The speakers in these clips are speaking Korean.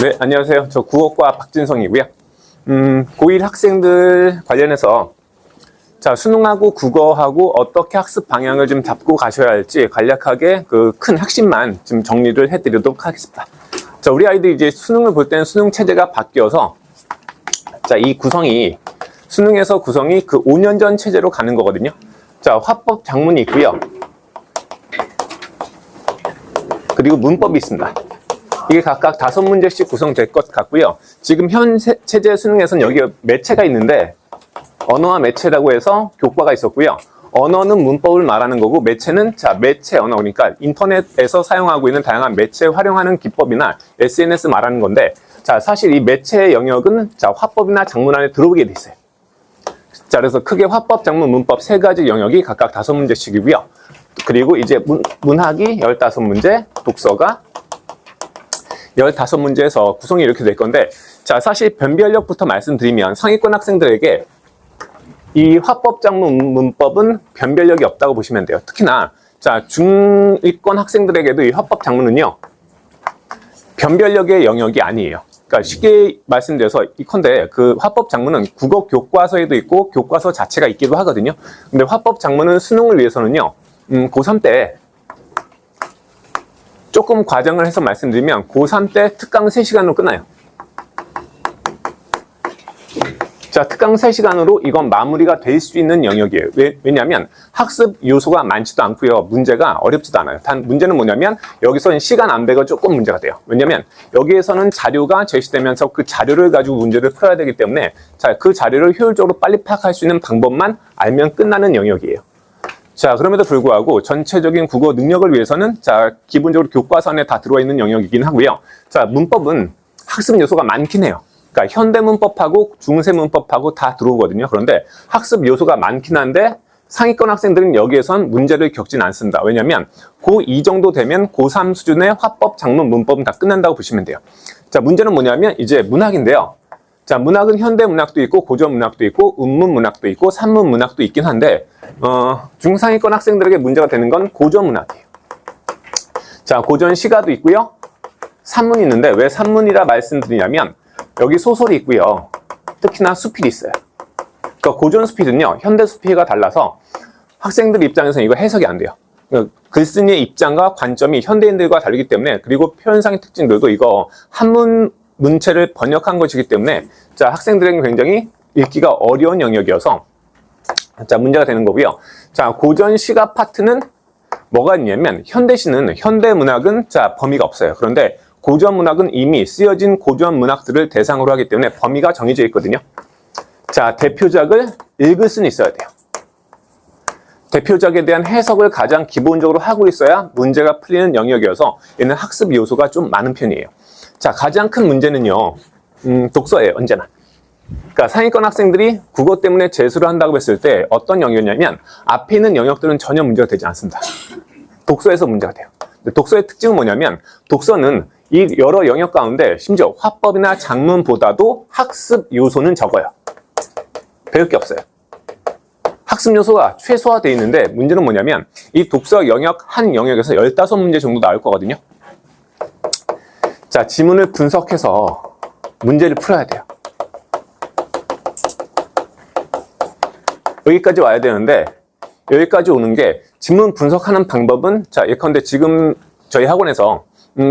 네, 안녕하세요. 저 국어과 박진성이고요. 고1 학생들 관련해서 자, 수능하고 국어하고 어떻게 학습 방향을 좀 잡고 가셔야 할지 간략하게 그 큰 핵심만 좀 정리를 해드리도록 하겠습니다. 자, 우리 아이들이 이제 수능을 볼 때는 수능 체제가 바뀌어서 자, 이 구성이 수능에서 구성이 그 5년 전 체제로 가는 거거든요. 자, 화법 작문이 있고요. 그리고 문법이 있습니다. 이게 각각 5문제씩 구성될 것 같고요. 지금 현 체제 수능에서는 여기 매체가 있는데 언어와 매체라고 해서 교과가 있었고요. 언어는 문법을 말하는 거고 매체는 자 매체 언어, 그러니까 인터넷에서 사용하고 있는 다양한 매체 활용하는 기법이나 SNS 말하는 건데 자 사실 이 매체의 영역은 자 화법이나 작문 안에 들어오게 돼 있어요. 자 그래서 크게 화법, 작문, 문법 세 가지 영역이 각각 5문제씩이고요. 그리고 이제 문학이 15문제, 독서가 15문제에서 구성이 이렇게 될 건데 자 사실 변별력부터 말씀드리면 상위권 학생들에게 이 화법, 작문, 문법은 변별력이 없다고 보시면 돼요. 특히나 자 중위권 학생들에게도 이 화법, 작문은요 변별력의 영역이 아니에요. 그러니까 쉽게 말씀드려서 이컨대 그 화법, 작문은 국어 교과서에도 있고 교과서 자체가 있기도 하거든요. 근데 화법, 작문은 수능을 위해서는요 고3 때 조금 과정을 해서 말씀드리면 고3 때 특강 3시간으로 끝나요. 자, 특강 3시간으로 이건 마무리가 될 수 있는 영역이에요. 왜냐하면 학습 요소가 많지도 않고요. 문제가 어렵지도 않아요. 단 문제는 뭐냐면 여기서는 시간 안배가 조금 문제가 돼요. 왜냐하면 여기에서는 자료가 제시되면서 그 자료를 가지고 문제를 풀어야 되기 때문에 자, 그 자료를 효율적으로 빨리 파악할 수 있는 방법만 알면 끝나는 영역이에요. 자, 그럼에도 불구하고 전체적인 국어 능력을 위해서는 자, 기본적으로 교과서 안에 다 들어와 있는 영역이긴 하고요. 자, 문법은 학습 요소가 많긴 해요. 그러니까 현대 문법하고 중세 문법하고 다 들어오거든요. 그런데 학습 요소가 많긴 한데 상위권 학생들은 여기에선 문제를 겪진 않습니다. 왜냐하면 고2 정도 되면 고3 수준의 화법, 작문, 문법은 다 끝난다고 보시면 돼요. 자, 문제는 뭐냐면 이제 문학인데요. 자, 문학은 현대 문학도 있고 고전 문학도 있고 음문 문학도 있고 산문 문학도 있긴 한데 중상위권 학생들에게 문제가 되는 건 고전 문학이에요. 자, 고전 시가도 있고요. 산문이 있는데 왜 산문이라 말씀드리냐면 여기 소설이 있고요. 특히나 수필이 있어요. 그러니까 고전 수필은요. 현대 수필과 달라서 학생들 입장에서는 이거 해석이 안 돼요. 그러니까 글쓴이의 입장과 관점이 현대인들과 다르기 때문에 그리고 표현상의 특징들도 이거 한문 문체를 번역한 것이기 때문에 자 학생들에게 굉장히 읽기가 어려운 영역이어서 자 문제가 되는 거고요. 자 고전 시가 파트는 뭐가 있냐면 현대시는 현대 문학은 자 범위가 없어요. 그런데 고전 문학은 이미 쓰여진 고전 문학들을 대상으로 하기 때문에 범위가 정해져 있거든요. 자 대표작을 읽을 수는 있어야 돼요. 대표작에 대한 해석을 가장 기본적으로 하고 있어야 문제가 풀리는 영역이어서 얘는 학습 요소가 좀 많은 편이에요. 자, 가장 큰 문제는요, 독서예요, 언제나. 그러니까 상위권 학생들이 국어 때문에 재수를 한다고 했을 때 어떤 영역이냐면 앞에 있는 영역들은 전혀 문제가 되지 않습니다. 독서에서 문제가 돼요. 근데 독서의 특징은 뭐냐면 독서는 이 여러 영역 가운데 심지어 화법이나 작문보다도 학습 요소는 적어요. 배울 게 없어요. 학습 요소가 최소화되어 있는데 문제는 뭐냐면 이 독서 영역 한 영역에서 15문제 정도 나올 거거든요. 자, 지문을 분석해서 문제를 풀어야 돼요. 여기까지 와야 되는데 여기까지 오는 게 지문 분석하는 방법은 자, 예컨대 지금 저희 학원에서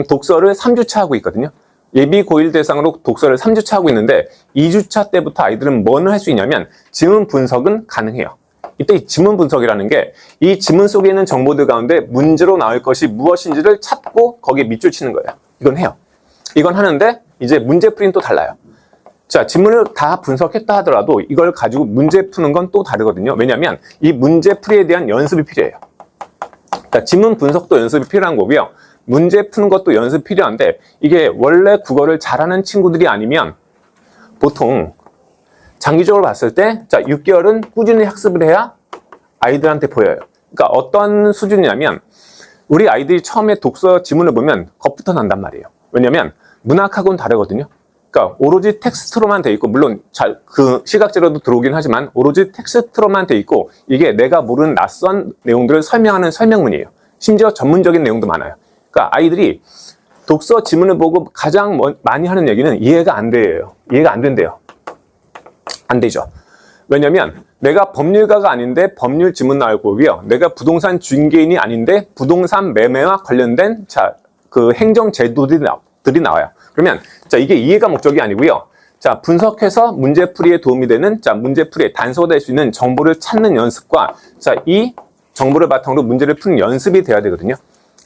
독서를 3주차 하고 있거든요. 예비 고1 대상으로 독서를 3주차 하고 있는데 2주차 때부터 아이들은 뭘 할 수 있냐면 지문 분석은 가능해요. 이때 이 지문 분석이라는 게 이 지문 속에 있는 정보들 가운데 문제로 나올 것이 무엇인지를 찾고 거기에 밑줄 치는 거예요. 이건 해요. 이건 하는데 이제 문제풀이는 또 달라요. 자, 지문을 다 분석했다 하더라도 이걸 가지고 문제 푸는 건 또 다르거든요. 왜냐하면 이 문제풀이에 대한 연습이 필요해요. 자, 지문 분석도 연습이 필요한 거고요. 문제 푸는 것도 연습이 필요한데 이게 원래 국어를 잘하는 친구들이 아니면 보통 장기적으로 봤을 때 자, 6개월은 꾸준히 학습을 해야 아이들한테 보여요. 그러니까 어떤 수준이냐면 우리 아이들이 처음에 독서 지문을 보면 겁부터 난단 말이에요. 왜냐면 문학하고는 다르거든요. 그러니까 오로지 텍스트로만 돼 있고 물론 그 시각자료도 들어오긴 하지만 오로지 텍스트로만 돼 있고 이게 내가 모르는 낯선 내용들을 설명하는 설명문이에요. 심지어 전문적인 내용도 많아요. 그러니까 아이들이 독서 지문을 보고 가장 많이 하는 얘기는 이해가 안 돼요. 이해가 안 된대요. 안 되죠. 왜냐면 내가 법률가가 아닌데 법률 지문 나올 거고요. 내가 부동산 중개인이 아닌데 부동산 매매와 관련된 그 행정 제도들이 나와요. 그러면 이게 이해가 목적이 아니고요. 분석해서 문제풀이에 도움이 되는 문제풀이에 단서가 될 수 있는 정보를 찾는 연습과 이 정보를 바탕으로 문제를 푸는 연습이 돼야 되거든요.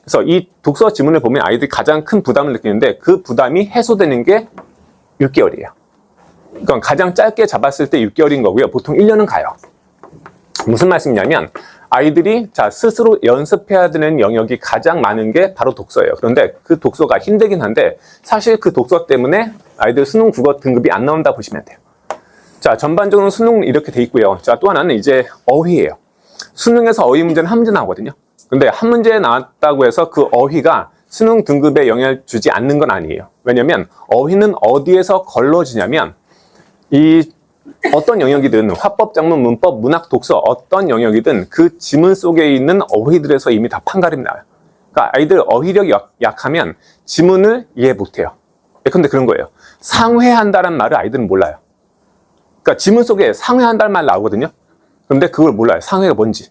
그래서 이 독서 지문을 보면 아이들이 가장 큰 부담을 느끼는데 그 부담이 해소되는 게 6개월이에요. 그러니까 가장 짧게 잡았을 때 6개월인 거고요. 보통 1년은 가요. 무슨 말씀이냐면 아이들이 스스로 연습해야 되는 영역이 가장 많은 게 바로 독서예요. 그런데 그 독서가 힘들긴 한데 사실 그 독서 때문에 아이들 수능 국어 등급이 안 나온다 보시면 돼요. 전반적으로 수능은 이렇게 돼 있고요. 또 하나는 이제 어휘예요. 수능에서 어휘 문제는 한 문제 나오거든요. 근데 한 문제 나왔다고 해서 그 어휘가 수능 등급에 영향을 주지 않는 건 아니에요. 왜냐면 어휘는 어디에서 걸러지냐면 이 어떤 영역이든 화법, 작문, 문법, 문학, 독서 어떤 영역이든 그 지문 속에 있는 어휘들에서 이미 다 판가름이 나와요. 그러니까 아이들 어휘력이 약하면 지문을 이해 못해요. 근데 그런 거예요. 상회한다는 말을 아이들은 몰라요. 그러니까 지문 속에 상회한다는 말 나오거든요. 그런데 그걸 몰라요. 상회가 뭔지.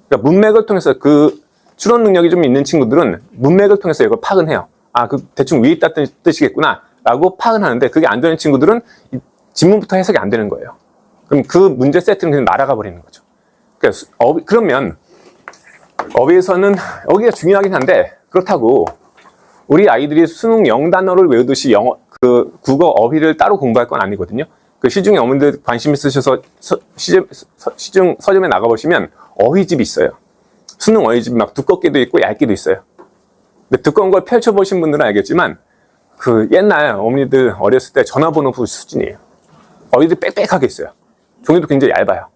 그러니까 문맥을 통해서 그 추론 능력이 좀 있는 친구들은 문맥을 통해서 이걸 파악은 해요. 그 대충 위에 있다는 뜻이겠구나 라고 파악은 하는데 그게 안 되는 친구들은 지문부터 해석이 안 되는 거예요. 그럼 그 문제 세트는 그냥 날아가 버리는 거죠. 그러면 어휘에서는 어휘가 중요하긴 한데 그렇다고 우리 아이들이 수능 0단어를 외우듯이 국어 어휘를 따로 공부할 건 아니거든요. 시중에 어머니들 관심 있으셔서 시중 서점에 나가보시면 어휘집이 있어요. 수능 어휘집이 막 두껍게도 있고 얇게도 있어요. 근데 두꺼운 걸 펼쳐보신 분들은 알겠지만 옛날 어머니들 어렸을 때 전화번호 수준이에요. 어휘들 빽빽하게 있어요. 종이도 굉장히 얇아요.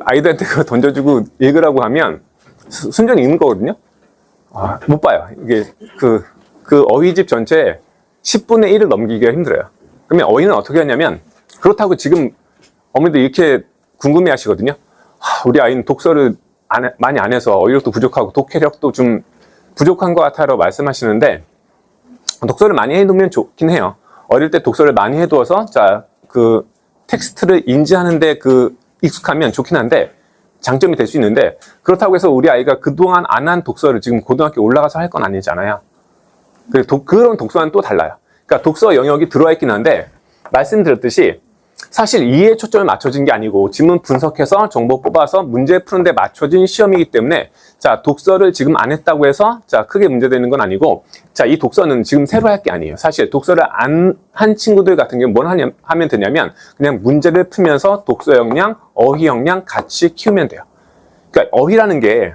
아이들한테 그거 던져주고 읽으라고 하면 순전히 읽는 거거든요. 못 봐요. 이게 어휘집 전체에 10분의 1을 넘기기가 힘들어요. 그러면 어휘는 어떻게 하냐면 그렇다고 지금 어머니들 이렇게 궁금해 하시거든요. 우리 아이는 독서를 많이 안 해서 어휘력도 부족하고 독해력도 좀 부족한 것 같아라고 말씀하시는데 독서를 많이 해두면 좋긴 해요. 어릴 때 독서를 많이 해두어서 텍스트를 인지하는데 익숙하면 좋긴 한데 장점이 될 수 있는데 그렇다고 해서 우리 아이가 그동안 안 한 독서를 지금 고등학교 올라가서 할 건 아니잖아요. 그런 독서와는 또 달라요. 그러니까 독서 영역이 들어와 있긴 한데 말씀드렸듯이 사실 이해에 초점을 맞춰진 게 아니고 지문 분석해서 정보 뽑아서 문제 푸는데 맞춰진 시험이기 때문에 독서를 지금 안 했다고 해서 크게 문제되는 건 아니고 이 독서는 지금 새로 할 게 아니에요. 사실 독서를 안 한 친구들 같은 경우는 뭘 하면 되냐면 그냥 문제를 풀면서 독서 역량, 어휘 역량 같이 키우면 돼요. 그러니까 어휘라는 게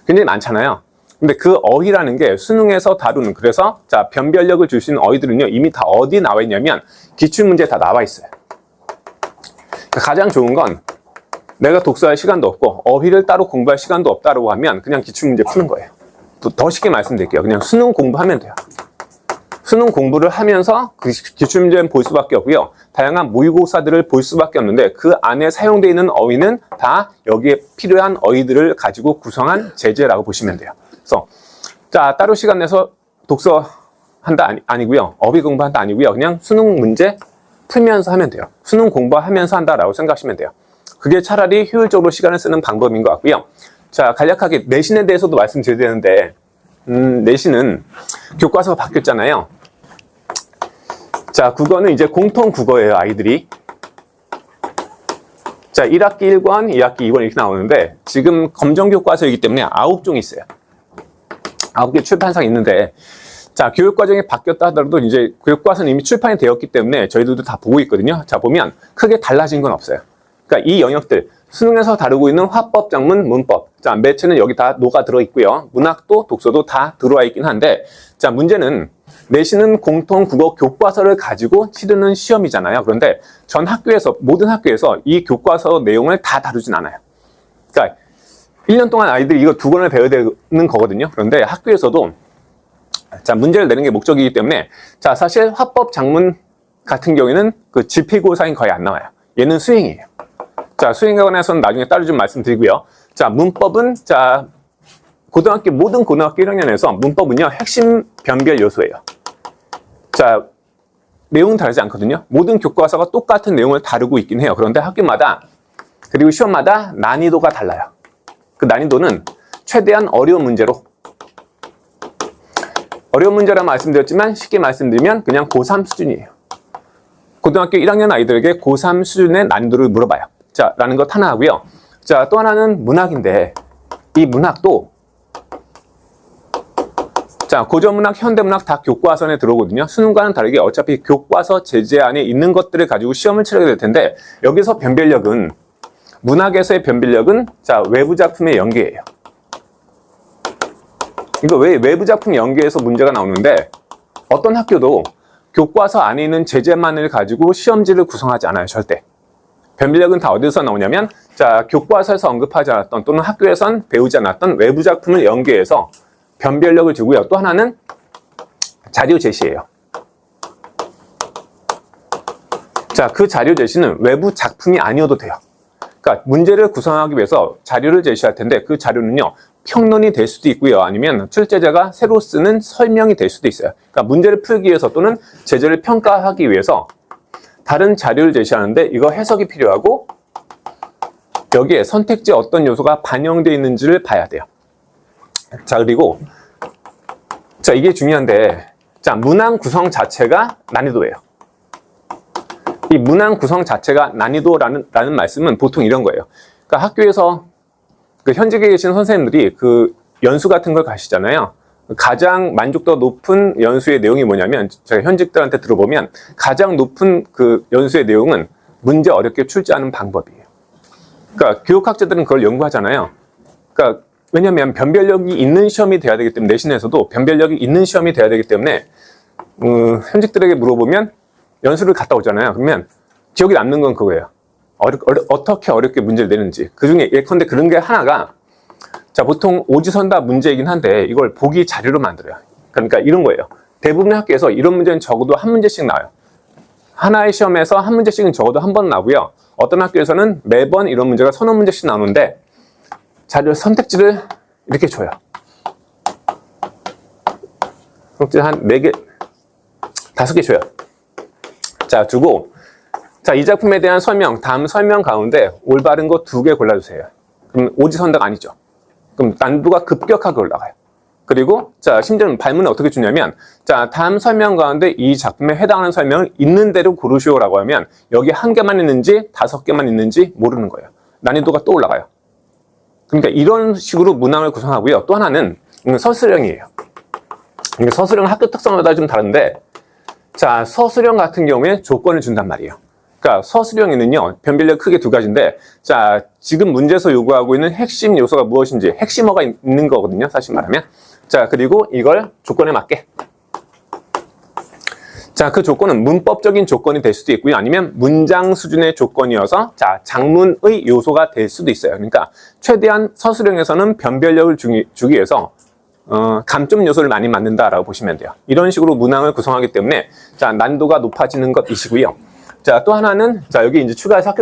굉장히 많잖아요. 근데 그 어휘라는 게 수능에서 다루는 그래서 변별력을 줄 수 있는 어휘들은요 이미 다 어디에 나와 있냐면 기출문제에 다 나와 있어요. 가장 좋은 건 내가 독서할 시간도 없고 어휘를 따로 공부할 시간도 없다고 하면 그냥 기출문제 푸는 거예요. 더 쉽게 말씀드릴게요. 그냥 수능 공부하면 돼요. 수능 공부를 하면서 그 기출문제는 볼 수밖에 없고요. 다양한 모의고사들을 볼 수밖에 없는데 그 안에 사용되어 있는 어휘는 다 여기에 필요한 어휘들을 가지고 구성한 제재라고 보시면 돼요. 그래서 따로 시간 내서 독서한다 아니고요. 어휘 공부한다 아니고요. 그냥 수능 문제 풀면서 하면 돼요. 수능 공부하면서 한다라고 생각하시면 돼요. 그게 차라리 효율적으로 시간을 쓰는 방법인 것 같고요. 간략하게 내신에 대해서도 말씀드려야 되는데 내신은 교과서가 바뀌었잖아요. 국어는 이제 공통 국어예요, 아이들이. 1학기 1권, 2학기 2권 이렇게 나오는데 지금 검정 교과서이기 때문에 9종이 있어요. 9개 출판사가 있는데 교육과정이 바뀌었다 하더라도 이제 교육과서는 이미 출판이 되었기 때문에 저희들도 다 보고 있거든요. 보면 크게 달라진 건 없어요. 그러니까 이 영역들 수능에서 다루고 있는 화법, 작문, 문법 매체는 여기 다 녹아 들어 있고요. 문학도 독서도 다 들어와 있긴 한데 문제는 내신은 공통 국어 교과서를 가지고 치르는 시험이잖아요. 그런데 전 학교에서 모든 학교에서 이 교과서 내용을 다 다루진 않아요. 그러니까 1년 동안 아이들이 이거 2권을 배워야 되는 거거든요. 그런데 학교에서도 문제를 내는 게 목적이기 때문에 사실 화법, 작문 같은 경우에는 그 지필고사인 거의 안 나와요. 얘는 수행이에요. 수행에 관해서는 나중에 따로 좀 말씀드리고요. 문법은 모든 고등학교 1학년에서 문법은요, 핵심 변별 요소예요. 자, 내용은 다르지 않거든요. 모든 교과서가 똑같은 내용을 다루고 있긴 해요. 그런데 학교마다, 그리고 시험마다 난이도가 달라요. 그 난이도는 최대한 어려운 문제로, 어려운 문제라 말씀드렸지만 쉽게 말씀드리면 그냥 고3 수준이에요. 고등학교 1학년 아이들에게 고3 수준의 난이도를 물어봐요. 자, 라는 것 하나 하고요. 자, 또 하나는 문학인데, 이 문학도, 자, 고전문학, 현대문학 다 교과서에 들어오거든요. 수능과는 다르게 어차피 교과서 제재 안에 있는 것들을 가지고 시험을 치르게 될 텐데, 여기서 변별력은, 문학에서의 변별력은, 자, 외부 작품의 연계예요. 이거 왜 외부 작품 연계에서 문제가 나오는데, 어떤 학교도 교과서 안에 있는 제재만을 가지고 시험지를 구성하지 않아요, 절대. 변별력은 다 어디서 나오냐면, 자, 교과서에서 언급하지 않았던 또는 학교에선 배우지 않았던 외부 작품을 연계해서 변별력을 주고요. 또 하나는 자료 제시예요. 자, 그 자료 제시는 외부 작품이 아니어도 돼요. 그러니까 문제를 구성하기 위해서 자료를 제시할 텐데 그 자료는요, 평론이 될 수도 있고요. 아니면 출제자가 새로 쓰는 설명이 될 수도 있어요. 그러니까 문제를 풀기 위해서 또는 제재를 평가하기 위해서 다른 자료를 제시하는데 이거 해석이 필요하고 여기에 선택지에 어떤 요소가 반영되어 있는지를 봐야 돼요. 자, 그리고 자, 이게 중요한데, 자, 문항 구성 자체가 난이도예요. 이 문항 구성 자체가 난이도라는 말씀은 보통 이런 거예요. 그러니까 학교에서 그 현직에 계신 선생님들이 그 연수 같은 걸 가시잖아요. 가장 만족도가 높은 연수의 내용이 뭐냐면, 제가 현직들한테 들어보면 가장 높은 그 연수의 내용은 문제 어렵게 출제하는 방법이에요. 그러니까 교육학자들은 그걸 연구하잖아요. 그러니까 왜냐하면 변별력이 있는 시험이 돼야 되기 때문에, 내신에서도 변별력이 있는 시험이 돼야 되기 때문에 현직들에게 물어보면 연수를 갔다 오잖아요. 그러면 기억에 남는 건 그거예요. 어떻게 어렵게 문제를 내는지. 그중에 예컨대 그런 게 하나가, 자, 보통 오지선다 문제이긴 한데 이걸 보기 자료로 만들어요. 그러니까 이런 거예요. 대부분의 학교에서 이런 문제는 적어도 한 문제씩 나와요. 하나의 시험에서 한 문제씩은 적어도 한 번 나오고요. 어떤 학교에서는 매번 이런 문제가 서너 문제씩 나오는데 자료 선택지를 이렇게 줘요. 선택지 한 4개, 5개 줘요. 자, 주고, 자, 이 작품에 대한 설명, 다음 설명 가운데 올바른 거 2개 골라주세요. 그럼 오지선다가 아니죠. 그럼 난이도가 급격하게 올라가요. 그리고, 자, 심지어는 발문을 어떻게 주냐면, 자, 다음 설명 가운데 이 작품에 해당하는 설명을 있는 대로 고르시오라고 하면, 여기 1개만 있는지 5개만 있는지 모르는 거예요. 난이도가 또 올라가요. 그러니까 이런 식으로 문항을 구성하고요. 또 하나는 서술형이에요. 서술형은 학교 특성마다 좀 다른데, 자, 서술형 같은 경우에 조건을 준단 말이에요. 그러니까 서술형에는요, 변별력 크게 2가지인데, 자, 지금 문제에서 요구하고 있는 핵심 요소가 무엇인지, 핵심어가 있는 거거든요, 사실 말하면. 자, 그리고 이걸 조건에 맞게. 자, 그 조건은 문법적인 조건이 될 수도 있고요. 아니면 문장 수준의 조건이어서, 자, 장문의 요소가 될 수도 있어요. 그러니까 최대한 서술형에서는 변별력을 주기 위해서 감점 요소를 많이 만든다라고 보시면 돼요. 이런 식으로 문항을 구성하기 때문에, 자, 난이도가 높아지는 것이시고요. 자, 또 하나는, 자, 여기 이제 추가해서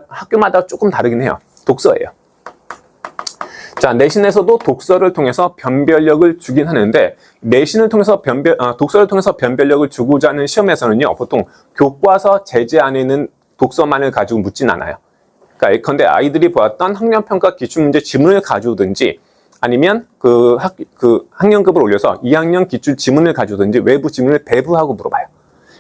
학교마다 조금 다르긴 해요. 독서예요. 자, 내신에서도 독서를 통해서 변별력을 주긴 하는데, 내신을 통해서 독서를 통해서 변별력을 주고자 하는 시험에서는요, 보통 교과서 제재 안에 있는 독서만을 가지고 묻진 않아요. 그러니까 예컨대 아이들이 보았던 학년평가 기출문제 지문을 가져오든지, 아니면 그 학년급을 올려서 2학년 기출 지문을 가져오든지 외부 지문을 배부하고 물어봐요.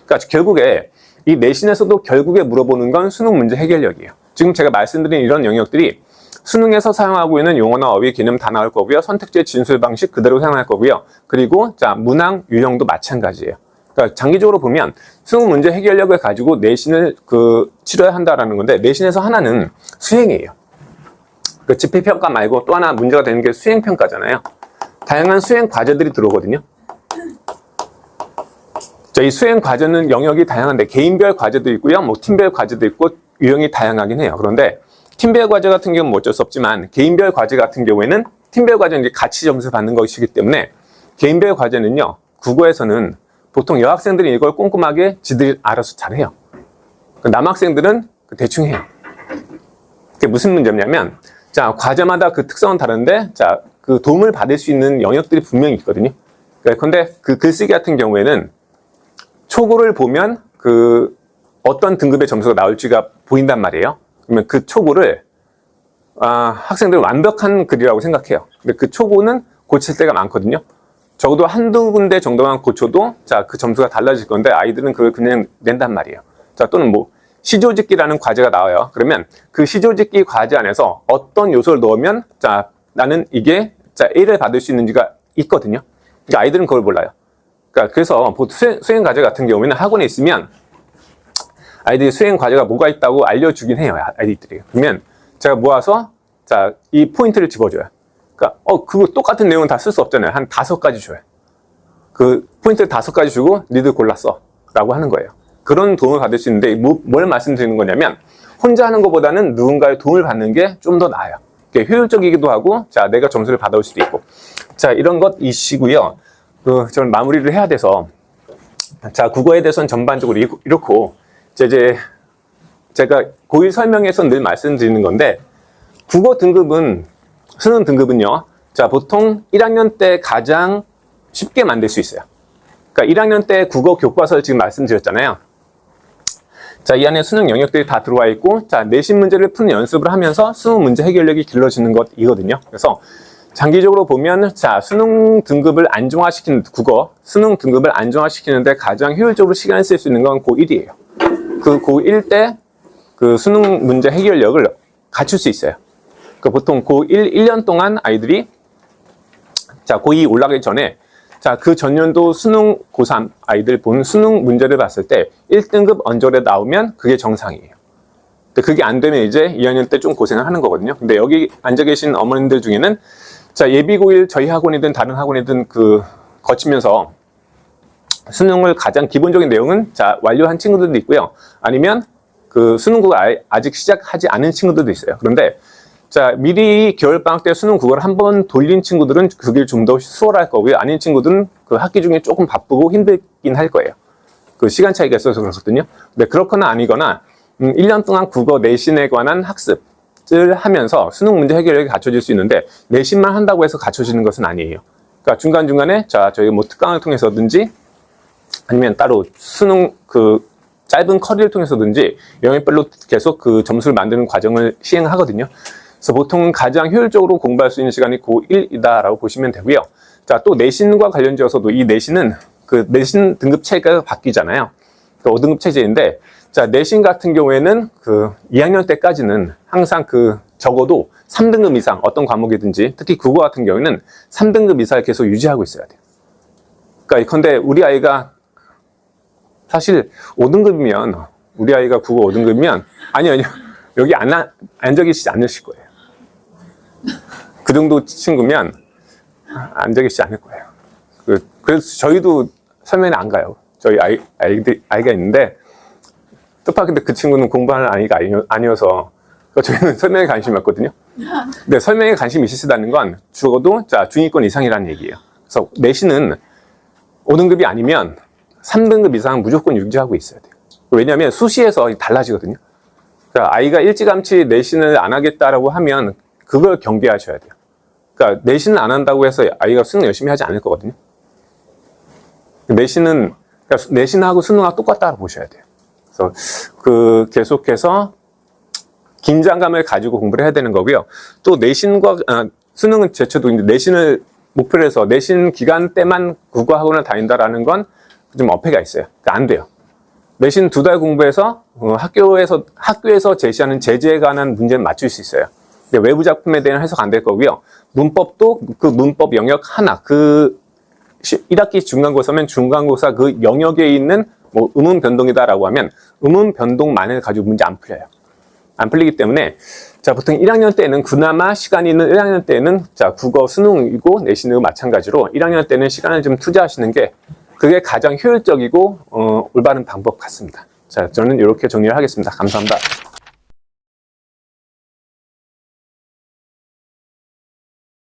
그러니까 결국에 이 내신에서도 결국에 물어보는 건 수능 문제 해결력이에요. 지금 제가 말씀드린 이런 영역들이 수능에서 사용하고 있는 용어나 어휘 개념 다 나올 거고요. 선택지의 진술 방식 그대로 사용할 거고요. 그리고, 자, 문항 유형도 마찬가지예요. 그러니까 장기적으로 보면 수능 문제 해결력을 가지고 내신을 치러야 한다라는 건데, 내신에서 하나는 수행이에요. 그 집필평가 말고 또 하나 문제가 되는 게 수행평가잖아요. 다양한 수행 과제들이 들어오거든요. 자, 이 수행 과제는 영역이 다양한데 개인별 과제도 있고요. 뭐 팀별 과제도 있고 유형이 다양하긴 해요. 그런데 팀별 과제 같은 경우는 어쩔 수 없지만 개인별 과제 같은 경우에는 팀별 과제는 이제 같이 점수 받는 것이기 때문에 개인별 과제는요. 국어에서는 보통 여학생들이 이걸 꼼꼼하게 지들이 알아서 잘해요. 남학생들은 대충 해요. 그게 무슨 문제냐면, 자, 과제마다 그 특성은 다른데, 자, 그 도움을 받을 수 있는 영역들이 분명히 있거든요. 그런데 그 글쓰기 같은 경우에는 초고를 보면 그 어떤 등급의 점수가 나올지가 보인단 말이에요. 그러면 그 초고를 학생들은 완벽한 글이라고 생각해요. 근데 그 초고는 고칠 때가 많거든요. 적어도 한두 군데 정도만 고쳐도 자, 그 점수가 달라질 건데 아이들은 그걸 그냥 낸단 말이에요. 자, 또는 뭐 시조짓기라는 과제가 나와요. 그러면 그 시조짓기 과제 안에서 어떤 요소를 넣으면 자, 나는 이게 자, A를 받을 수 있는지가 있거든요. 그러니까 아이들은 그걸 몰라요. 그러니까 그래서 수행 과제 같은 경우에는 학원에 있으면 아이들이 수행 과제가 뭐가 있다고 알려주긴 해요. 아이들이. 그러면 제가 모아서 자, 이 포인트를 집어줘요. 그러니까 그거 똑같은 내용은 다 쓸 수 없잖아요. 한 5가지 줘요. 그 포인트를 5가지 주고 니들 골랐어 라고 하는 거예요. 그런 도움을 받을 수 있는데 뭘 말씀드리는 거냐면 혼자 하는 것보다는 누군가의 도움을 받는 게 좀 더 나아요. 효율적이기도 하고 자, 내가 점수를 받아올 수도 있고 자, 이런 것이시고요. 저는 마무리를 해야 돼서 자, 국어에 대해서는 전반적으로 이렇고 이제 제가 고1 설명에서 늘 말씀드리는 건데 국어 등급은 수능 등급은요. 자, 보통 1학년 때 가장 쉽게 만들 수 있어요. 그러니까 1학년 때 국어 교과서를 지금 말씀드렸잖아요. 자, 이 안에 수능 영역들이 다 들어와 있고 자, 내신 문제를 푸는 연습을 하면서 수능 문제 해결력이 길러지는 것이거든요. 그래서 장기적으로 보면 자, 수능 등급을 안정화시키는 국어 수능 등급을 안정화시키는데 가장 효율적으로 시간을 쓸 수 있는 건 고1이에요. 그 고1 때 그 수능 문제 해결력을 갖출 수 있어요. 그 보통 고1 1년 동안 아이들이 자, 고2 올라가기 전에 자, 그 전년도 수능 고3 아이들 본 수능 문제를 봤을 때 1등급 언저리에 나오면 그게 정상이에요. 근데 그게 안 되면 이제 2학년 때 좀 고생을 하는 거거든요. 근데 여기 앉아 계신 어머님들 중에는 자, 예비 고1 저희 학원이든 다른 학원이든 거치면서 수능을 가장 기본적인 내용은 자, 완료한 친구들도 있고요. 아니면 그 수능국을 아직 시작하지 않은 친구들도 있어요. 그런데 자, 미리 겨울방학 때 수능 국어를 한번 돌린 친구들은 그게 좀 더 수월할 거고요. 아닌 친구들은 그 학기 중에 조금 바쁘고 힘들긴 할 거예요. 그 시간 차이가 있어서 그렇거든요. 근데 그렇거나 아니거나 1년 동안 국어 내신에 관한 학습을 하면서 수능 문제 해결력이 갖춰질 수 있는데 내신만 한다고 해서 갖춰지는 것은 아니에요. 그러니까 중간중간에 자, 저희 뭐 특강을 통해서든지 아니면 따로 수능 짧은 커리를 통해서든지 영역별로 계속 그 점수를 만드는 과정을 시행하거든요. 그래서 보통 가장 효율적으로 공부할 수 있는 시간이 고1이다라고 보시면 되고요. 자, 또 내신과 관련지어서도 이 내신은 그 내신 등급 체계가 바뀌잖아요. 그 5등급 체제인데 자, 내신 같은 경우에는 그 2학년 때까지는 항상 적어도 3등급 이상 어떤 과목이든지 특히 국어 같은 경우에는 3등급 이상을 계속 유지하고 있어야 돼요. 그러니까 근데 우리 아이가 사실 5등급이면 우리 아이가 국어 5등급이면 아니요 여기 앉아 계시지 않으실 거예요. 그 정도 친구면 앉아 계시지 않을 거예요. 그래서 저희도 설명에 안 가요. 저희 아이가 있는데 뜻밖인데 그 친구는 공부하는 아이가 아니어서 저희는 설명에 관심이 없거든요. 근데 설명에 관심이 있으시다는 건 적어도 자, 중위권 이상이라는 얘기예요. 그래서 내신은 5등급이 아니면 3등급 이상 무조건 유지하고 있어야 돼요. 왜냐하면 수시에서 달라지거든요. 그러니까 아이가 일찌감치 내신을 안 하겠다라고 하면 그걸 경계하셔야 돼요. 그러니까 내신을 안 한다고 해서 아이가 수능 열심히 하지 않을 거거든요. 그러니까 내신하고 수능하고 똑같다고 보셔야 돼요. 그래서 계속해서 긴장감을 가지고 공부를 해야 되는 거고요. 또 내신과 수능은 제쳐도 내신을 목표로 해서 내신 기간 때만 국어학원을 다닌다라는 건 좀 어폐가 있어요. 그러니까 안 돼요. 내신 2달 공부해서 학교에서 제시하는 제재에 관한 문제는 맞출 수 있어요. 근데 외부 작품에 대한 해석 안 될 거고요. 문법도 그 문법 영역 하나, 1학기 중간고사면 중간고사 그 영역에 있는 뭐 음운 변동이다라고 하면 음운 변동만을 가지고 문제 안 풀려요. 안 풀리기 때문에 자, 보통 1학년 때는 그나마 시간이 있는 1학년 때는 자, 국어 수능이고 내신이고 마찬가지로 1학년 때는 시간을 좀 투자하시는 게 그게 가장 효율적이고 올바른 방법 같습니다. 자, 저는 이렇게 정리를 하겠습니다. 감사합니다.